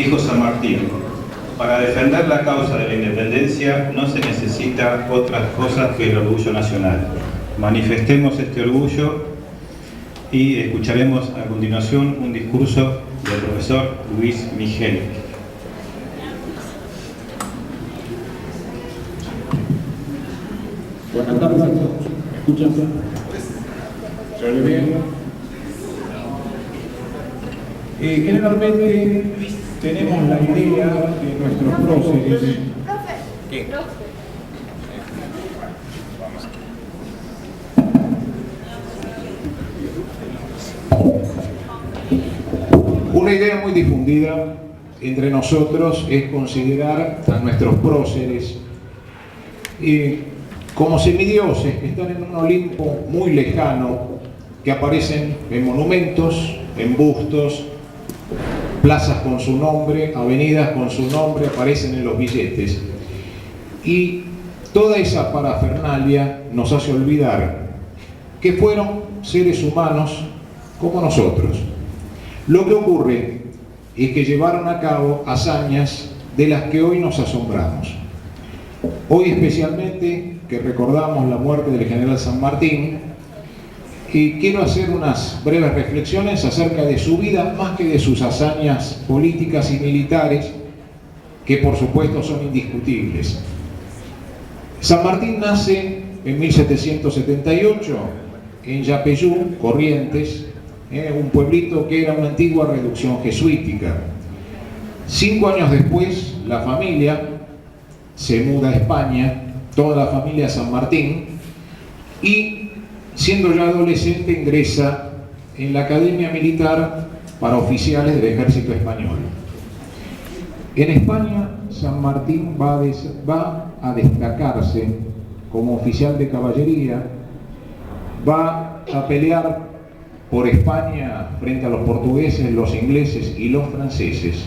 Dijo San Martín: para defender la causa de la independencia no se necesita otras cosas que el orgullo nacional. Manifestemos este orgullo y escucharemos a continuación un discurso del profesor Luis Migel. Buenas tardes a todos. ¿Me escuchan? ¿Se oye bien? Generalmente tenemos la idea de nuestros próceres. ¿Qué? Una idea muy difundida entre nosotros es considerar a nuestros próceres como semidioses que están en un Olimpo muy lejano, que aparecen en monumentos, en bustos, plazas con su nombre, avenidas con su nombre, aparecen en los billetes. Y toda esa parafernalia nos hace olvidar que fueron seres humanos como nosotros. Lo que ocurre es que llevaron a cabo hazañas de las que hoy nos asombramos. Hoy especialmente, que recordamos la muerte del general San Martín, y quiero hacer unas breves reflexiones acerca de su vida, más que de sus hazañas políticas y militares, que por supuesto son indiscutibles. San Martín nace en 1778 en Yapeyú, Corrientes, un pueblito que era una antigua reducción jesuítica. 5 años después, la familia se muda a España, toda la familia San Martín, y siendo ya adolescente ingresa en la Academia Militar para oficiales del Ejército Español. En España, San Martín va a destacarse como oficial de caballería, va a pelear por España frente a los portugueses, los ingleses y los franceses,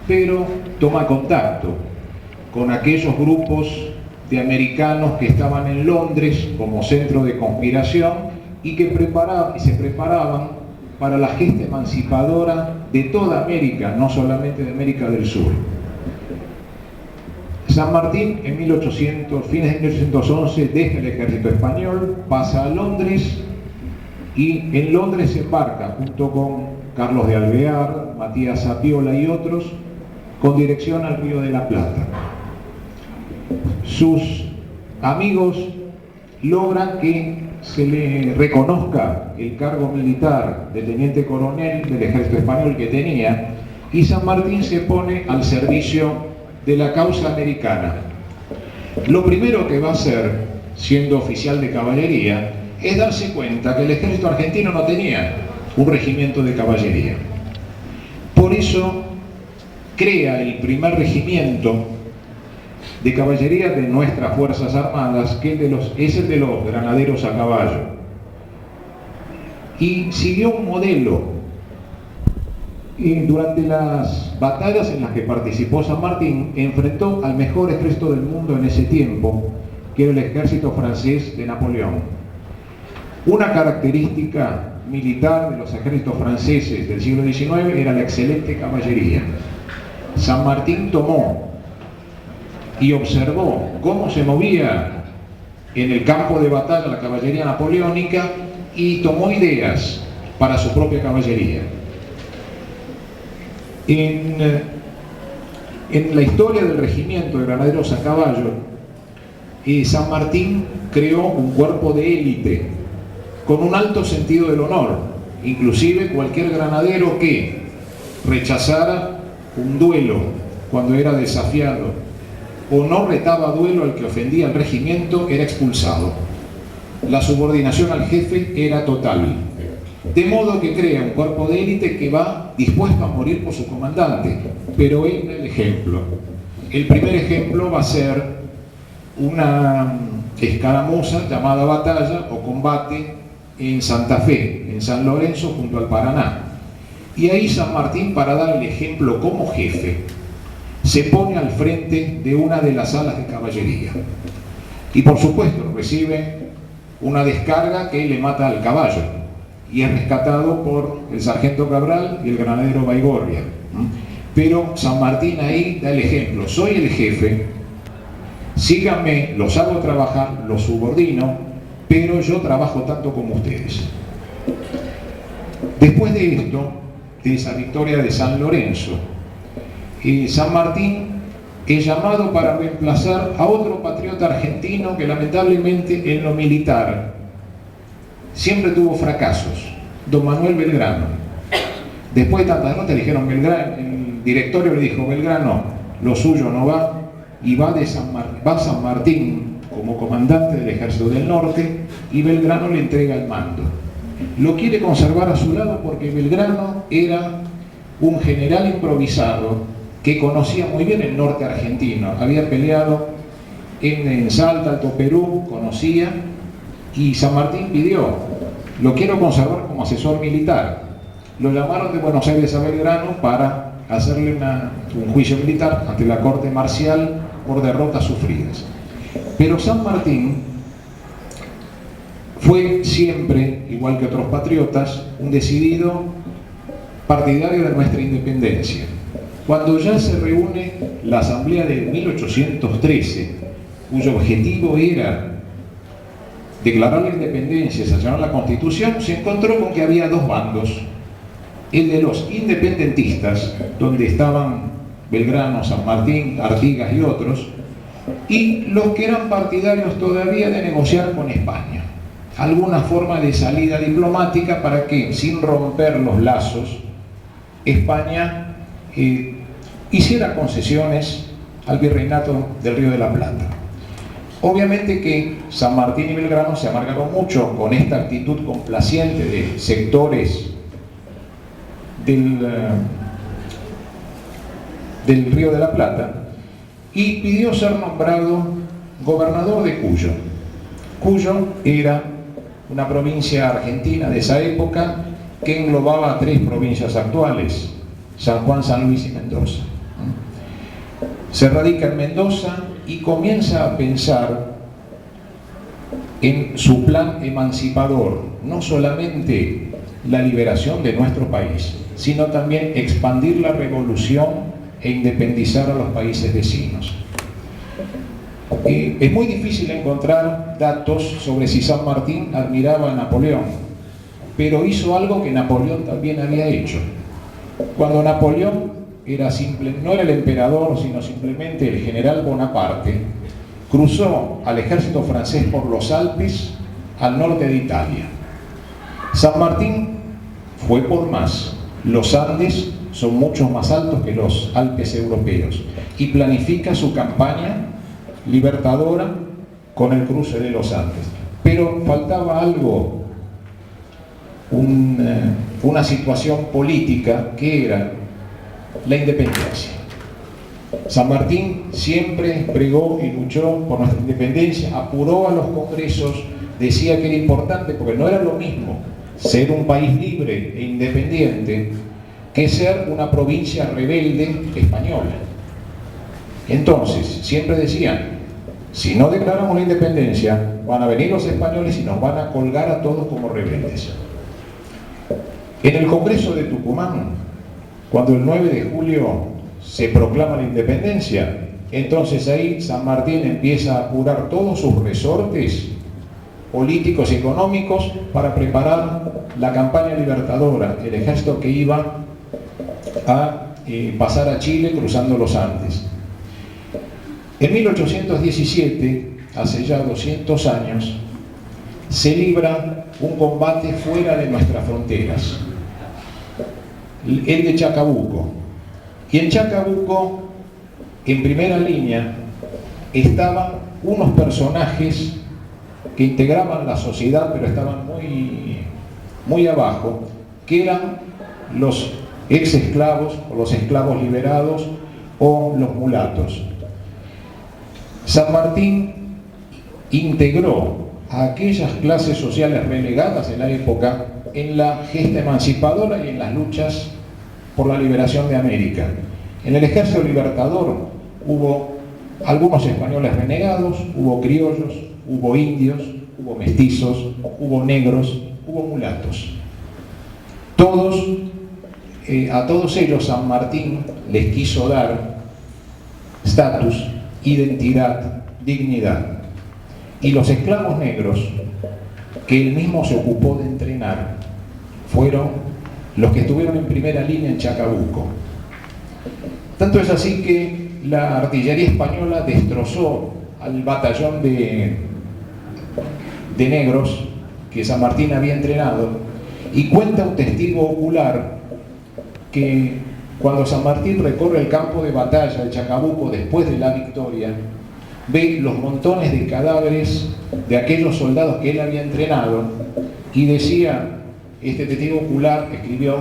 pero toma contacto con aquellos grupos de americanos que estaban en Londres como centro de conspiración y que se preparaban para la gesta emancipadora de toda América, no solamente de América del Sur. San Martín en fines de 1811 deja el ejército español, pasa a Londres y en Londres se embarca junto con Carlos de Alvear, Matías Sapiola y otros con dirección al Río de la Plata. Sus amigos logran que se le reconozca el cargo militar de teniente coronel del ejército español que tenía, y San Martín se pone al servicio de la causa americana. Lo primero que va a hacer, siendo oficial de caballería, es darse cuenta que el ejército argentino no tenía un regimiento de caballería. Por eso crea el primer regimiento de caballería de nuestras Fuerzas Armadas, que es el de los granaderos a caballo. Y siguió un modelo. Durante las batallas en las que participó San Martín, enfrentó al mejor ejército del mundo en ese tiempo, que era el ejército francés de Napoleón. Una característica militar de los ejércitos franceses del siglo XIX era la excelente caballería. San Martín tomó y observó cómo se movía en el campo de batalla la caballería napoleónica y tomó ideas para su propia caballería. En la historia del regimiento de granaderos a caballo, San Martín creó un cuerpo de élite con un alto sentido del honor. Inclusive cualquier granadero que rechazara un duelo cuando era desafiado o no retaba duelo al que ofendía al regimiento era expulsado. La subordinación al jefe era total. De modo que crea un cuerpo de élite que va dispuesto a morir por su comandante, pero él da el ejemplo. El primer ejemplo va a ser una escaramuza llamada batalla o combate en Santa Fe, en San Lorenzo, junto al Paraná. Y ahí San Martín, para dar el ejemplo como jefe, se pone al frente de una de las alas de caballería. Y por supuesto recibe una descarga que le mata al caballo y es rescatado por el sargento Cabral y el granadero Baigorria. Pero San Martín ahí da el ejemplo: soy el jefe, síganme, los hago trabajar, los subordino, pero yo trabajo tanto como ustedes. Después de esto, de esa victoria de San Lorenzo, San Martín es llamado para reemplazar a otro patriota argentino que lamentablemente en lo militar siempre tuvo fracasos, don Manuel Belgrano. Después de tantas notas le dijeron, Belgrano, el directorio le dijo, Belgrano, lo suyo no va, y va San Martín como comandante del Ejército del Norte, y Belgrano le entrega el mando. Lo quiere conservar a su lado porque Belgrano era un general improvisado que conocía muy bien el norte argentino, había peleado en Salta, Alto Perú, conocía, y San Martín pidió, lo quiero conservar como asesor militar. Lo llamaron de Buenos Aires a Belgrano para hacerle un juicio militar ante la corte marcial por derrotas sufridas. Pero San Martín fue siempre, igual que otros patriotas, un decidido partidario de nuestra independencia. Cuando ya se reúne la Asamblea de 1813, cuyo objetivo era declarar la independencia, sancionar la Constitución, se encontró con que había dos bandos: el de los independentistas, donde estaban Belgrano, San Martín, Artigas y otros, y los que eran partidarios todavía de negociar con España alguna forma de salida diplomática para que, sin romper los lazos, España hiciera concesiones al virreinato del Río de la Plata. Obviamente que San Martín y Belgrano se amargaron mucho con esta actitud complaciente de sectores del Río de la Plata, y pidió ser nombrado gobernador de Cuyo. Cuyo era una provincia argentina de esa época que englobaba a 3 provincias actuales: San Juan, San Luis y Mendoza. Se radica en Mendoza y comienza a pensar en su plan emancipador, no solamente la liberación de nuestro país, sino también expandir la revolución e independizar a los países vecinos. Es muy difícil encontrar datos sobre si San Martín admiraba a Napoleón, pero hizo algo que Napoleón también había hecho. Cuando Napoleón no era el emperador, sino simplemente el general Bonaparte, cruzó al ejército francés por los Alpes al norte de Italia. San Martín fue por más. Los Andes son mucho más altos que los Alpes europeos, y planifica su campaña libertadora con el cruce de los Andes. Pero faltaba algo, una situación política, que era la independencia. San Martín siempre pregó y luchó por nuestra independencia, apuró a los congresos, decía que era importante, porque no era lo mismo ser un país libre e independiente que ser una provincia rebelde española. Entonces, siempre decían, si no declaramos la independencia, van a venir los españoles y nos van a colgar a todos como rebeldes. En el Congreso de Tucumán, cuando el 9 de julio se proclama la independencia, entonces ahí San Martín empieza a apurar todos sus resortes políticos y económicos para preparar la campaña libertadora, el ejército que iba a pasar a Chile cruzando los Andes. En 1817, hace ya 200 años, se libra un combate fuera de nuestras fronteras, el de Chacabuco. Y en Chacabuco, en primera línea, estaban unos personajes que integraban la sociedad, pero estaban muy abajo, que eran los ex esclavos o los esclavos liberados o los mulatos. San Martín integró a aquellas clases sociales relegadas en la época en la gesta emancipadora y en las luchas por la liberación de América. En el ejército libertador hubo algunos españoles renegados, hubo criollos, hubo indios, hubo mestizos, hubo negros, hubo mulatos. Todos a todos ellos San Martín les quiso dar estatus, identidad, dignidad. Y los esclavos negros, que él mismo se ocupó de entrenar, fueron los que estuvieron en primera línea en Chacabuco. Tanto es así que la artillería española destrozó al batallón de negros que San Martín había entrenado, y cuenta un testigo ocular que cuando San Martín recorre el campo de batalla de Chacabuco después de la victoria, ve los montones de cadáveres de aquellos soldados que él había entrenado, y decía, este testigo ocular escribió,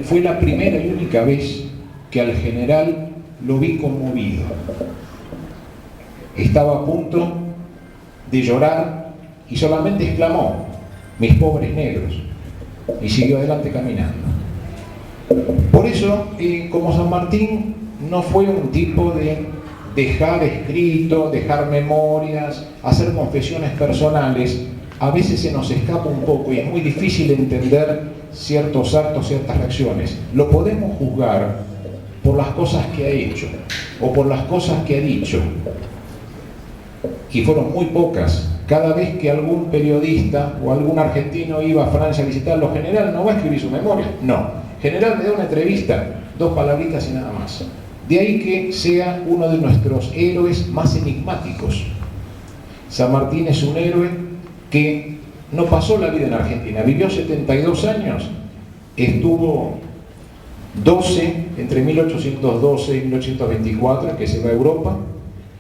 fue la primera y única vez que al general lo vi conmovido. Estaba a punto de llorar y solamente exclamó, mis pobres negros, y siguió adelante caminando. Por eso, como San Martín no fue un tipo de dejar escrito, dejar memorias, hacer confesiones personales, a veces se nos escapa un poco y es muy difícil entender ciertos actos, ciertas reacciones. Lo podemos juzgar por las cosas que ha hecho o por las cosas que ha dicho, y fueron muy pocas. Cada vez que algún periodista o algún argentino iba a Francia a visitarlo, general no va a escribir su memoria, no. General me da una entrevista, 2 palabritas y nada más. De ahí que sea uno de nuestros héroes más enigmáticos. San Martín es un héroe que no pasó la vida en Argentina, vivió 72 años, estuvo 12, entre 1812 y 1824, que se va a Europa,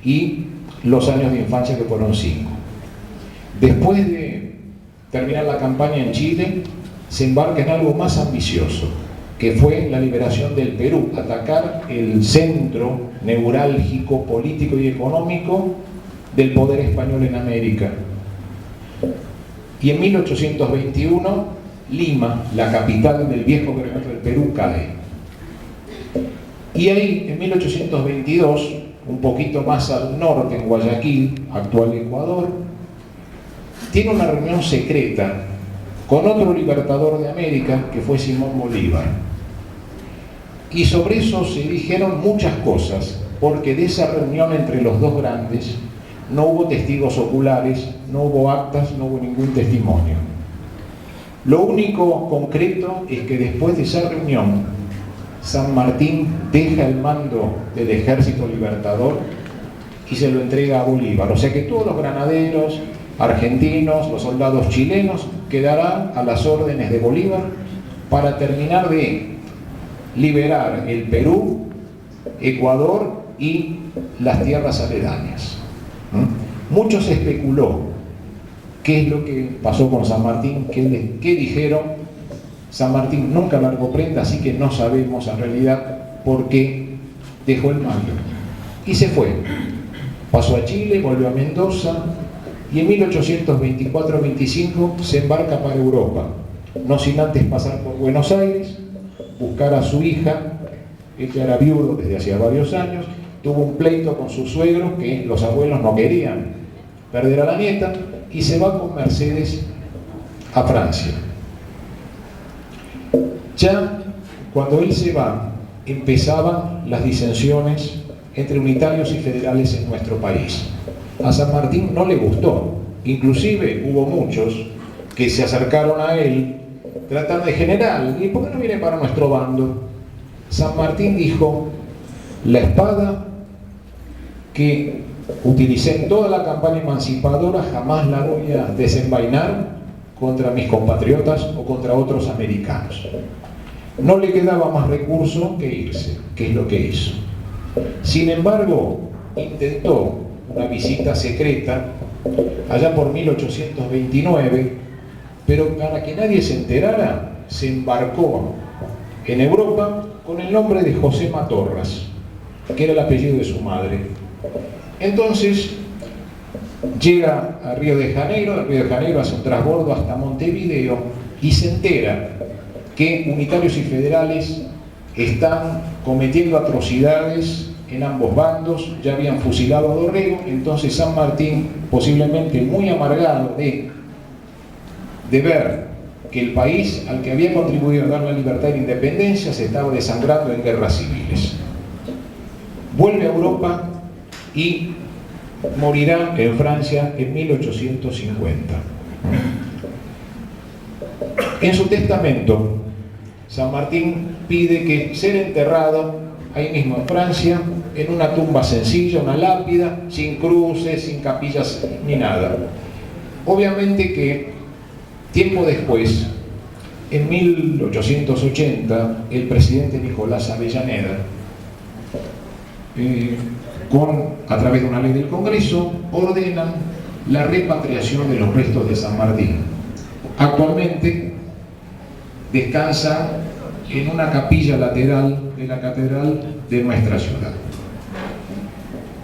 y los años de infancia, que fueron 5. Después de terminar la campaña en Chile, se embarca en algo más ambicioso, que fue la liberación del Perú, atacar el centro neurálgico, político y económico del poder español en América. Y en 1821, Lima, la capital del viejo virreinato del Perú, cae. Y ahí, en 1822, un poquito más al norte, en Guayaquil, actual Ecuador, tiene una reunión secreta con otro libertador de América, que fue Simón Bolívar. Y sobre eso se dijeron muchas cosas, porque de esa reunión entre los dos grandes no hubo testigos oculares, no hubo actas, no hubo ningún testimonio. Lo único concreto es que después de esa reunión, San Martín deja el mando del ejército libertador y se lo entrega a Bolívar. O sea que todos los granaderos argentinos, los soldados chilenos, quedarán a las órdenes de Bolívar para terminar de liberar el Perú, Ecuador y las tierras aledañas. Mucho se especuló qué es lo que pasó con San Martín, qué dijeron. San Martín nunca largó prenda, así que no sabemos en realidad por qué dejó el mando. Y se fue. Pasó a Chile, volvió a Mendoza, y en 1824-25 se embarca para Europa, no sin antes pasar por Buenos Aires, buscar a su hija. Ella era viudo desde hacía varios años, tuvo un pleito con sus suegros, que los abuelos no querían perder a la nieta, y se va con Mercedes a Francia. Ya cuando él se va, empezaban las disensiones entre unitarios y federales en nuestro país. A San Martín no le gustó, inclusive hubo muchos que se acercaron a él tratando de general, ¿y por qué no viene para nuestro bando? San Martín dijo, la espada que utilicé en toda la campaña emancipadora jamás la voy a desenvainar contra mis compatriotas o contra otros americanos. No le quedaba más recurso que irse, que es lo que hizo. Sin embargo, intentó una visita secreta allá por 1829, pero para que nadie se enterara, se embarcó en Europa con el nombre de José Matorras, que era el apellido de su madre. Entonces llega a Río de Janeiro, hace un transbordo hasta Montevideo y se entera que unitarios y federales están cometiendo atrocidades en ambos bandos, ya habían fusilado a Dorrego. Entonces San Martín, posiblemente muy amargado de ver que el país al que había contribuido a dar la libertad y la independencia se estaba desangrando en guerras civiles. Vuelve a Europa y morirá en Francia en 1850. En su testamento, San Martín pide que ser enterrado ahí mismo en Francia, en una tumba sencilla, una lápida, sin cruces, sin capillas ni nada. Obviamente que tiempo después, en 1880, el presidente Nicolás Avellaneda, a través de una ley del Congreso, ordenan la repatriación de los restos de San Martín. Actualmente descansa en una capilla lateral de la catedral de nuestra ciudad.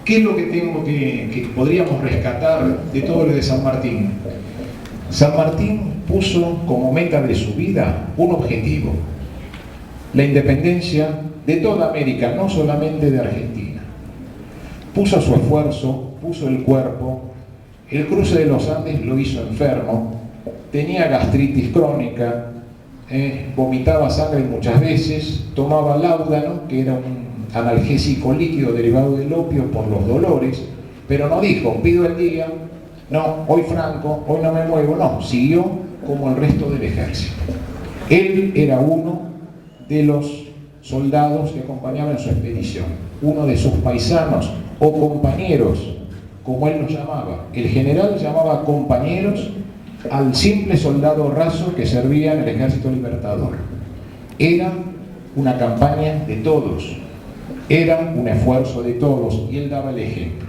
¿Qué es lo que podríamos rescatar de todo lo de San Martín? San Martín puso como meta de su vida un objetivo: la independencia de toda América, no solamente de Argentina. Puso su esfuerzo, puso el cuerpo. El cruce de los Andes lo hizo enfermo, tenía gastritis crónica, vomitaba sangre muchas veces, tomaba láudano, que era un analgésico líquido derivado del opio por los dolores, pero no dijo, pido el día, no, hoy Franco, hoy no me muevo, no, siguió como el resto del ejército. Él era uno de los soldados que acompañaban su expedición, uno de sus paisanos o compañeros, como él los llamaba. El general llamaba compañeros al simple soldado raso que servía en el Ejército Libertador. Era una campaña de todos, era un esfuerzo de todos, y él daba el ejemplo.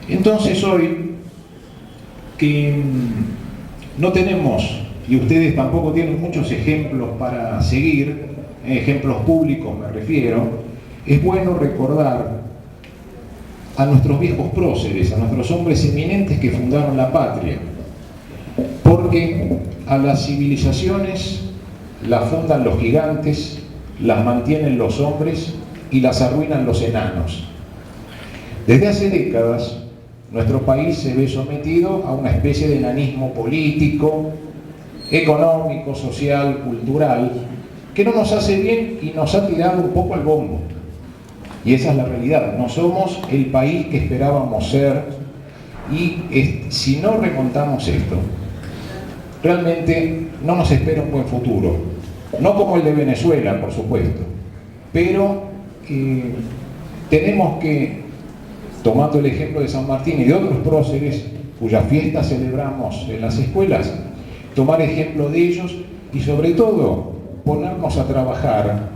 Entonces hoy, que no tenemos, y ustedes tampoco tienen muchos ejemplos para seguir, ejemplos públicos me refiero, es bueno recordar a nuestros viejos próceres, a nuestros hombres eminentes que fundaron la patria, porque a las civilizaciones las fundan los gigantes, las mantienen los hombres y las arruinan los enanos. Desde hace décadas, nuestro país se ve sometido a una especie de enanismo político, económico, social, cultural, que no nos hace bien y nos ha tirado un poco al bombo. Y esa es la realidad. No somos el país que esperábamos ser, y si no remontamos esto, realmente no nos espera un buen futuro. No como el de Venezuela, por supuesto, pero tenemos que, tomando el ejemplo de San Martín y de otros próceres cuyas fiestas celebramos en las escuelas, tomar ejemplo de ellos y sobre todo ponernos a trabajar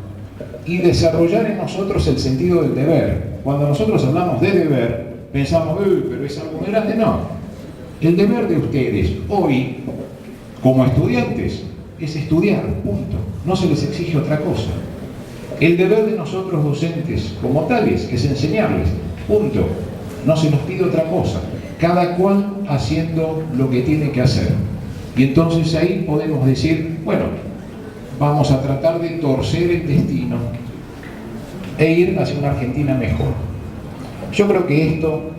y desarrollar en nosotros el sentido del deber. Cuando nosotros hablamos de deber, pensamos, pero es algo muy grande. No, el deber de ustedes hoy, como estudiantes, es estudiar, punto. No se les exige otra cosa. El deber de nosotros docentes, como tales, es enseñarles, punto. No se nos pide otra cosa. Cada cual haciendo lo que tiene que hacer. Y entonces ahí podemos decir, bueno, vamos a tratar de torcer el destino e ir hacia una Argentina mejor. Yo creo que esto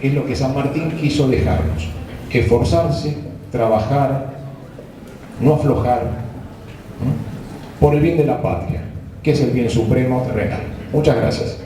es lo que San Martín quiso dejarnos: esforzarse, trabajar, no aflojar, por el bien de la patria, que es el bien supremo terrenal. Muchas gracias.